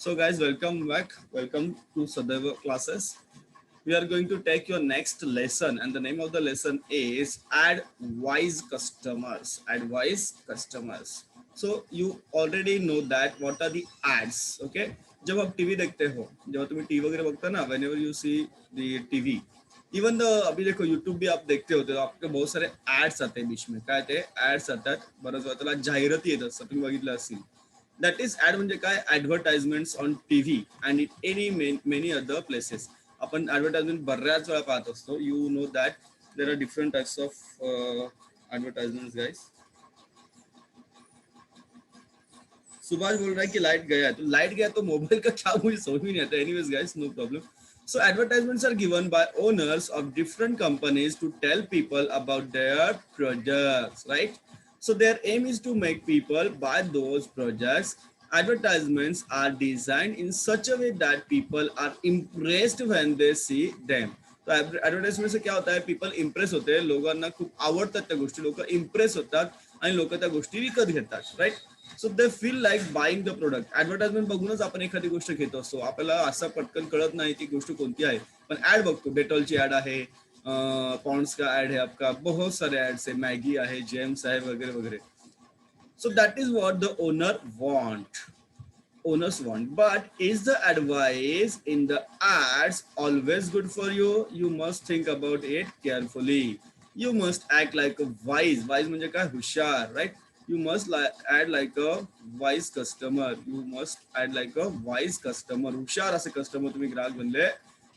So guys, welcome back. Welcome to Sadaiva classes. We are going to take your next lesson, and the name of the lesson is Add Wise Customers. Add Wise Customers. So you already know that what are the ads, okay? जब आप TV देखते हो, जब तुम्हें TV वगैरह बघता ना, whenever you see the TV, even the अभी देखो यूट्यूब भी आप देखते होते तो आपके बहुत सारे ऍड्स आते हैं बीच में. काय ते ऍड्स आतात, बरंच वेळा त्याला जाहिराती येत असतात, तुम्ही बघितलं असेल. दॅट इज ऍड म्हणजे काय, advertisements on TV and in any many other places. आपण ऍडव्हर्टाइजमेंट बऱ्याच वेळा पाहत असतो. You know that there are different types of advertisements guys. Subhash बोल रहा है कि लाइट गया है, तो लाइट गया तो मोबाइल का क्या, मुझे समझ में नहीं आता. Anyways guys, no problem. So advertisements are given by owners of different companies to tell people about their products, right? So their aim is to make people buy those products. Advertisements are designed in such a way that people are impressed when they see them. तो advertisement से क्या होता है, people impress होते हैं, लोकांना खूप आवडतात त्या गोष्टी, लोक इम्प्रेस होतात आणि लोक त्या गोष्टी विकत घेतात, right? So they feel like buying the product. Advertisement बघूनच आपण एखादी गोष्ट घेत असतो. आपल्याला असं पटकन कळत नाही ती गोष्ट कोणती आहे, पण ऍड बघतो. डेटॉलची ऍड आहे, पॉन्ड्स का ऍड है आपका, बहुत सारे ऍड्स है, मॅगी आहे, जेम्स आहे, वगैरे वगैरे. So that is what the owners want. But is the advice in the ads always good for you? You must think about it carefully. You must act like a wise म्हणजे काय, हुशार, right? You must add like a wise customer. You must add like a wise customer. हुशार असे customer तुम्ही ग्राहक बनले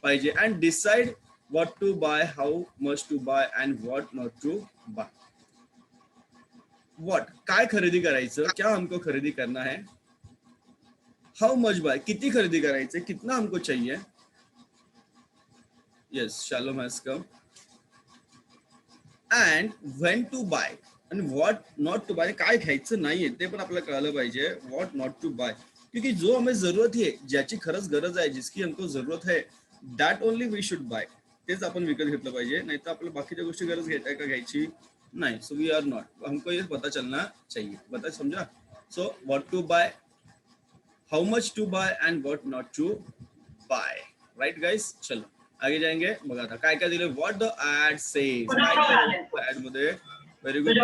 पाहिजे. And decide what to buy, how much to buy and what not to buy. What, काय खरेदी करायचं, क्या हमको खरेदी करना है, हाउ मच बाय, किती खरेदी करायचे, कितना हमको चाहिए. Yes, Shalom has come. And when to buy आणि व्हॉट नॉट टू बाय. काय घ्यायचं नाहीये ते पण आपल्याला कळलं पाहिजे. व्हॉट नॉट टू बाय, क्योंकि जो हमें जरूरत है, ज्याची खरंच गरज आहे, जिसकी हमको जरूरत है, that only we should buy. तेच आपण विकत घेतलं पाहिजे, नाही तर आपल्याला बाकीच्या गोष्टी गरज घ्यायची नाही. सो वी आर नॉट, हमको ये पता चलना चाहिए. बता, समझा? So what to buy, how much to buy and what not to buy, right guys? चलो आगे जाएंगे. बघा आता काय काय दिले. What the ad says, ad मध्ये. व्हेरी गुड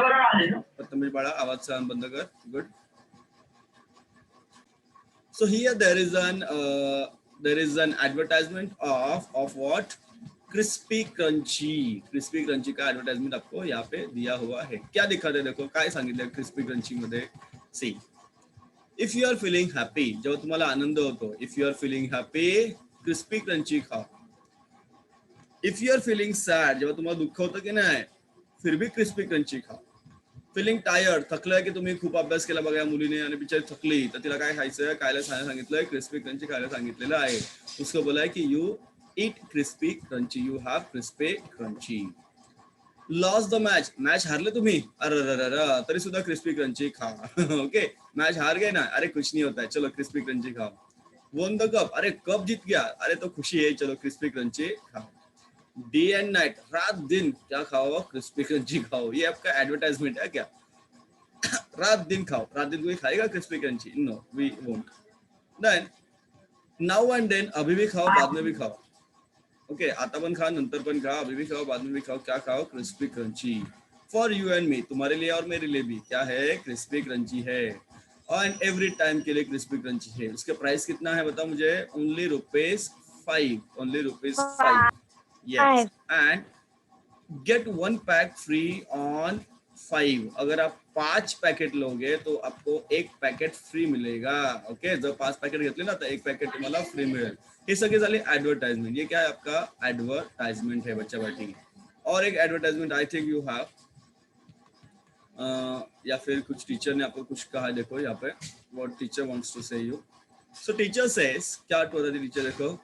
प्रथमेश बाळा, आवाज छान बंद कर. Good. So here there is an advertisement of what, crispy crunchy. Crispy crunchy का एडवर्टाइजमेंट आपको यहाँ पे दिया हुआ है. क्या दिखा दे, देखो काय सांगितलं क्रिस्पी क्रंची मध्ये. See, if you are feeling happy, जेव्हा तुम्हाला आनंद होतो, if you are feeling happy, crispy crunchy खाओ. If you are feeling sad, जेव्हा तुम्हाला दुःख होतं की नाही, फिर भी क्रिस्पी क्रंची खाओ. फिलिंग टायर्ड, थकलंय की तुम्ही खूप अभ्यास केला बघा मुलीने आणि बिचारी थकली, तर तिला काय खायचं, खायला सांगितलंय क्रिस्पी क्रंची खायला सांगितलेलं आहे. उसको बोला है की you eat crispy crunchy, you have crispy crunchy. Loss the match हारले तुम्ही, अरे तरी सुद्धा क्रिस्पी क्रंची खा. ओके, मैच हार गए ना, अरे कुछ नहीं होता है, चलो क्रिस्पी क्रंची खाओ. वोन द कप, अरे कप जीत गया, अरे तो खुशी है, चलो क्रिस्पी क्रंची खाओ. डे एंड नाइट, रात दिन क्या खाओ, क्रिस्पी क्रंची खाओ. ये आपका एडवर्टाइजमेंट है क्या? रात दिन खाओ. रात दिन कोई खाएगा crispy crunchy? No, we won't. Then now and then, अभी भी खाओ, बाद में भी खाओ. ओके, आता पण खा, नंतर पण खा, अभी भी खाओ, बाद में भी खाओ. क्या खाओ? Crispy crunchy. For you and me, तुम्हारे लिए और मेरे लिए भी क्या है, क्रिस्पी क्रंची है. एंड एवरी टाइम के लिए क्रिस्पी क्रंची है. उसके प्राइस कितना है बताओ मुझे? Only ₹5. Only ₹5. Yes. And get 1 pack free on 5. अगर आप 5 पैकेट लोगे तो आपको 1 पैकेट फ्री मिलेगा. ओके, जर 5 पैकेट घेतले ना तर 1 पैकेट तुम्हाला फ्री मिळेल. हे सगळे झाले ऍडव्हर्टाइजमेंट. ये क्या है, आपका एडवर्टाइजमेंट है बच्चा बाटी. और एक advertisement I think you have, या फिर कुछ टीचर ने आपको कुछ कहा. देखो यहाँ पे what teacher wants to say you. So teacher says, क्या बोला था टीचर, देखो.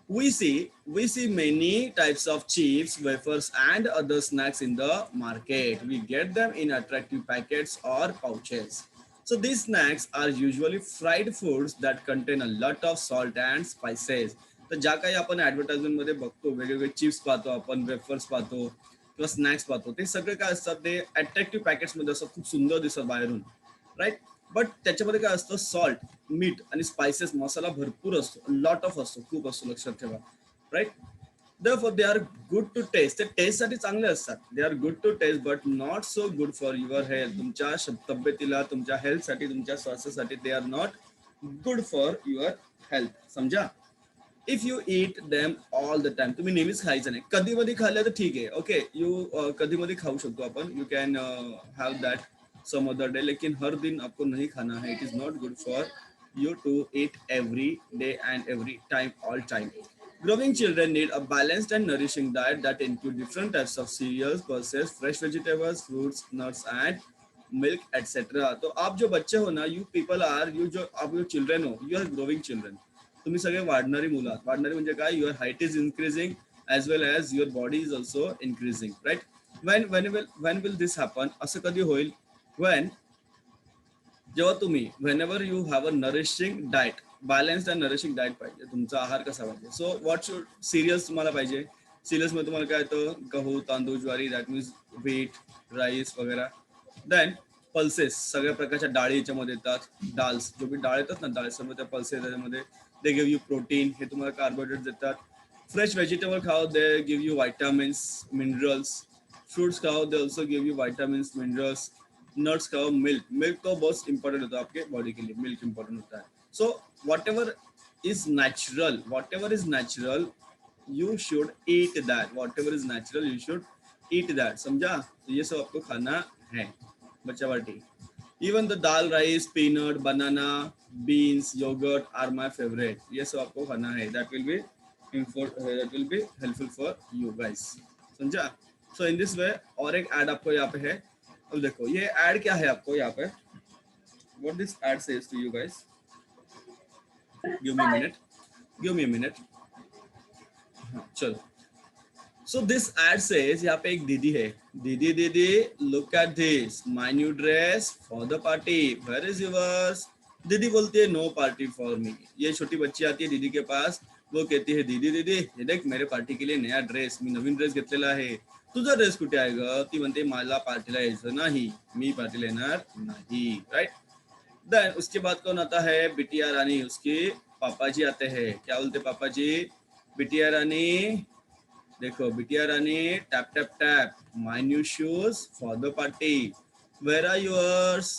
We see many types of chips, wafers and other snacks in the market. We get them in attractive packets or pouches. So these snacks are usually fried foods that contain a lot of salt and spices. तर ज्या काही आपण advertisement मध्ये बघतो, वेगवेगळे chips पाहतो आपण, wafers पाहतो किंवा स्नॅक्स पाहतो, ते सगळे काय असतात, ते अट्रॅक्टिव्ह पॅकेट्स मध्ये असतात, खूप सुंदर दिसतात बाहेरून, राईट. बट त्याच्यामध्ये काय असतं, सॉल्ट, मीठ आणि स्पायसेस, मसाला भरपूर असतो, लॉट ऑफ असतो, खूप असतो, लक्षात ठेवा, right. Therefore they are good to taste. ते टेस्ट साठी चांगले असतात. They are good to taste but not so good for your health. तुमच्या तब्येतीला, तुमच्या हेल्थ साठी, तुमच्या स्वास्थ्यासाठी they are not good for your health. समजा. If you eat them all the time, तुम्ही नेहमीच खायचं नाही, कधी मधी खाल्लं तर ठीक आहे, ओके, यू कधी मध्ये खाऊ शकतो आपण, you can have that some other day, लेकिन हर दिन आपको नहीं खाना है. It is not good for you to eat every day and every time, all time. Growing children need a balanced and nourishing diet that include different types of cereals, pulses, fresh vegetables, fruits, nuts and milk, etc. तो आप जो बच्चे हो ना, you people are, you जो आप जो children हो, you are growing children. तुम्ही सगळे वाढणारी मुलं आहात. वाढणारी म्हणजे काय, your height is increasing as well as your body is also increasing, right. when will this happen, असं कधी होईल, when, जेव्हा तुम्ही, whenever you have a nourishing diet, balanced and nourishing diet पाहिजे, तुमचा आहार कसा पाहिजे. सो व्हॉट शुड, सिरियल्स तुम्हाला पाहिजे. सिरियल्स मध्ये तुम्हाला काय येतं, गहू, तांदूळ, ज्वारी, दॅट मीन्स व्हीट, राईस वगैरे. देन पल्सेस, सगळ्या प्रकारच्या डाळी याच्यामध्ये येतात, डाल्स, जो बी डाळ येतात ना, डाळ सर्व त्या पल्सेस त्याच्यामध्ये, दे गिव्ह यू प्रोटीन, हे तुम्हाला कार्बोहायड्रेट देतात. फ्रेश व्हेजिटेबल खाओ, they give you vitamins, minerals. Fruits खाओ, they also give you vitamins, minerals. Nuts खाओ, मिल्क, मिल्क तो बहुत इंपॉर्टेंट होता है आपके बॉडी के लिए, मिल्क इंपॉर्टेंट होता है. So whatever is natural, you should eat that. Whatever is natural, you should eat that. समझा. तो ये सब आपको खाना है बच्चा party. Even the dal, rice, peanut, banana, beans, yogurt are my favorite. ये सब आपको खाना है. That will be helpful for you guys. समझा. So in this way, और एक ऐड आपको यहाँ पे है. अब देखो ये ऐड क्या है आपको यहाँ पे. What this ad says to you guys? Give me a minute. चलो. So this ad says, यहाँ पे एक दीदी है. दीदी, look at this, my new dress for the party. Where is yours? दीदी बोलती है no party for me. ये छोटी बच्ची आती है दीदी के पास, वो कहती है दीदी ये देख मेरे पार्टी के लिए नया ड्रेस, मी नवीन ड्रेस घेतलेला आहे. तुझा ड्रेस कुठे आहे ग. ती म्हणते मला पार्टीला यायचं नाही, मी पार्टीला येणार नाही, राईट. देन उसके बाद कौन आता है, बिटिया रानी, उसके पापा जी आते हैं. क्या बोलते पापा जी, बिटिया रानी देखो, बिटिया रानी tap tap tap, my new shoes for the party, where are yours.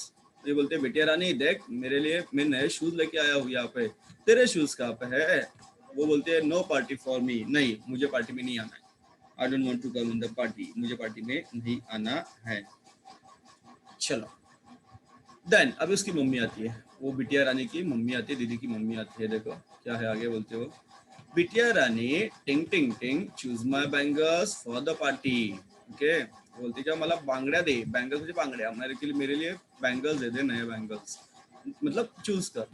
ये बोलते बिटिया रानी देख मेरे लिए मैं नए शूज लेके आया हूँ यहाँ पे, तेरे शूज कहाँ पे है. वो बोलते हैं नो पार्टी फॉर मी, नहीं मुझे पार्टी में नहीं आना है. I don't want to come in the party, मुझे पार्टी में नहीं आना है. चलो. देन अभी उसकी मम्मी आती है, वो बिटिया रानी की मम्मी आती है, दीदी की मम्मी आती है. देखो क्या है आगे, बोलते हो बिटिया रानी टिंग टिंग टिंग choose my bangles for the party. Okay, बोलती क्या मला बांगड्या दे, बैंगल्स म्हणजे बांगड्या, मेरे लिए बैंगल्स दे दे, नए बैंगल्स, मतलब चूज कर.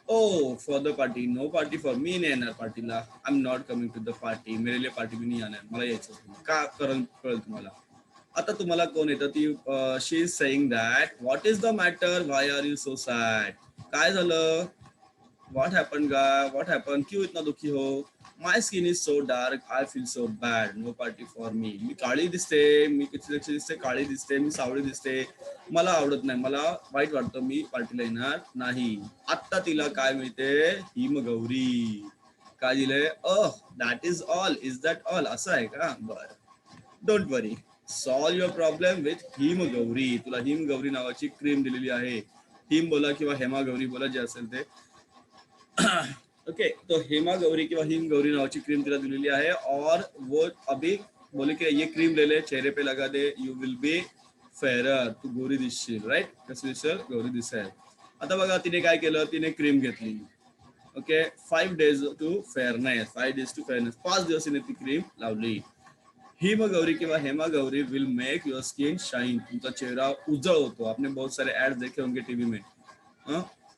Oh for the party, no party for me, नाही येणार पार्टीला, I am not coming to the party, मेरे लिए पार्टी भी नहीं आना है, मला यायचं का, कळेल तुम्हाला. आता तुम्हाला कोण येतं, ती she is saying that what is the matter, why are you so sad, काय झालं, what happen guy, what happen, क्यों इतना दुखी हो. My skin is so dark, I feel so bad, no party for me, मी काळी दिसते, मी किती दिसते, काळी दिसते, मी सावळी दिसते, मला आवडत नाही, मला वाईट वाटतं, मी पार्टीला येणार नाही. आत्ता तिला काय मिळते, हिमगौरी. काय दिलंय, that is all, is that all, असं आहे का, बरं, don't worry, solve your problem with Himgauri. तुला हिमगौरी नावाची क्रीम दिलेली आहे. हिम बोला किंवा हेमा गौरी बोला, जे असेल ते. ओके, तो हेमा गौरी किंवा हिम गौरी नावाची क्रीम तिला दिलेली आहे. और वो अभी बोले की ये क्रीम ले ले, चेहरे पे लगा दे, यू विल बी फेअरर, तू गोरी दिसशील, राईट. कशी दिसेल, गौरी दिसेल. आता बघा तिने काय केलं, तिने क्रीम घेतली. Okay, 5 days to fairness, 5 days to fairness, 5 दिवस तिने ती क्रीम लावली. हिमगौरी किंवा Hema Gauri will make your skin shine, तुमचा चेहरा उज्जळ होतो. आपने बहुत सारे एड्स देखे होंगे टीवी में.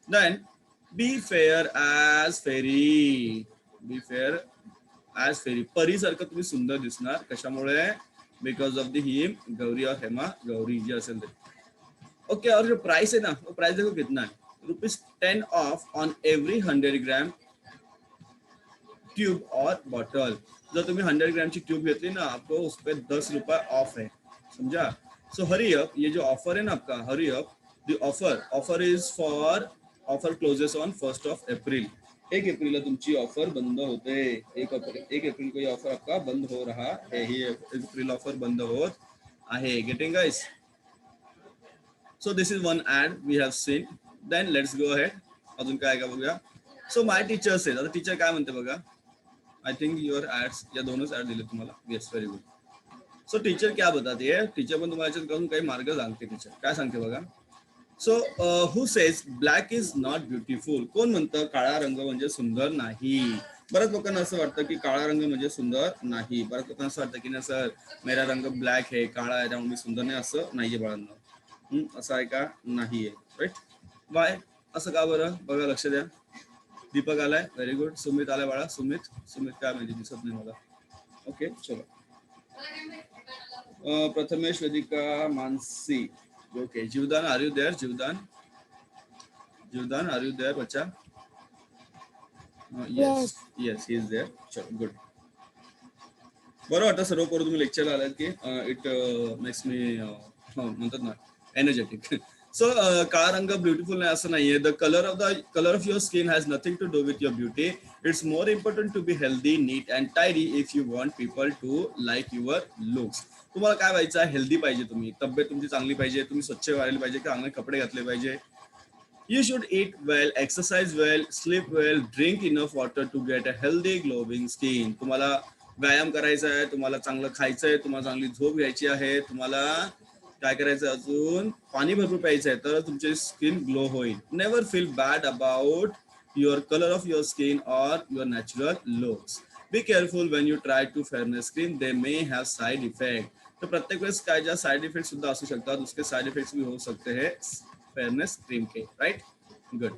Then be fair as fairy, be fair as fairy, परी सारखं तुम्ही सुंदर दिसणार. कशामुळे, because of the Him Gauri और हेमा गौरी, जे असेल ते. ओके, और जो प्राइस है ना, वो प्राइस देखो कितना है, ₹10 of on every 100 gram tube और बॉटल. जर तुम्ही 100 ग्राम की ट्यूब घेतली ना, आपको उस पर ₹10 ऑफ है, समझा. सो हरी अप, ये जो ऑफर है ना आपका, hurry up, the offer is for offer closes on 1st of April. 1 एप्रिल तुमची ऑफर बंद होते. 1 एप्रिल को ये ऑफर आपका बंद हो रहा है. ही एप्रिल ऑफर बंद होत आहे. Getting guys? So this is one ad we have seen. Then let's go ahead. अजून काय का बघूया. So my teacher says, आता टीचर काय म्हणते बघा. I think your ads, या दोनच ऍड दिले तुम्हाला. Yes, very good. So teacher क्या बताती है. टीचर पण तुम्हाला याच्यात करून काही मार्ग सांगते. टीचर काय सांगते बघा. So who says black is not beautiful. कोण म्हणतं काळा रंग म्हणजे सुंदर नाही. बऱ्याच लोकांना असं वाटतं की काळा रंग म्हणजे सुंदर नाही. बऱ्याच लोकांना असं वाटतं की नाही सर मेरा रंग ब्लॅक आहे, काळा आहे, त्यामुळे मी सुंदर नाही. असं नाहीये बाळांना. असं आहे का? नाहीये. राईट. वाय असं का बरं? बघा लक्ष द्या. दीपक आलाय. Very good. सुमित आलाय बाळा. सुमित काय माहिती दिसत नाही मला. ओके चलो. Prathamesh, Vedika, Mansi. Okay. Jeevdan, are you there? Jeevdan are you there बच्चा? Yes he is there. चलो गुड. बरं वाटतं सर्व करून तुम्ही लेक्चरला आलात की इट मेक्स मी म्हणतात ना एनर्जेटिक. सो काळा रंग ब्युटिफुल नाही असं नाहीये. The colour of your skin has nothing to do with your beauty. It's more important to be healthy, neat and tidy if you want people to like your looks. तुम्हाला काय व्हायचं आहे? Healthy पाहिजे तुम्ही. तब्येत तुमची चांगली पाहिजे. तुम्ही स्वच्छ व्हायला पाहिजे. चांगले कपडे घातले पाहिजे. You should eat well, exercise well, sleep well, drink enough water to get a healthy glowing skin. तुम्हाला व्यायाम करायचा आहे, तुम्हाला चांगलं खायचं आहे, तुम्हाला चांगली झोप घ्यायची आहे, तुम्हाला काय करायचं अजून पाणी भरपूर प्यायचं आहे, तर तुमची स्किन ग्लो होईल. Never feel bad about your colour of your skin और your natural looks. Be careful when you try to fairness skin, they may have side effect. तर प्रत्येक वेळेस काय ज्या साइड इफेक्ट सुद्धा असू शकतात, उसके साइड इफेक्ट्स भी हो सकते हैं फेयरनेस क्रीम के. राइट. गुड.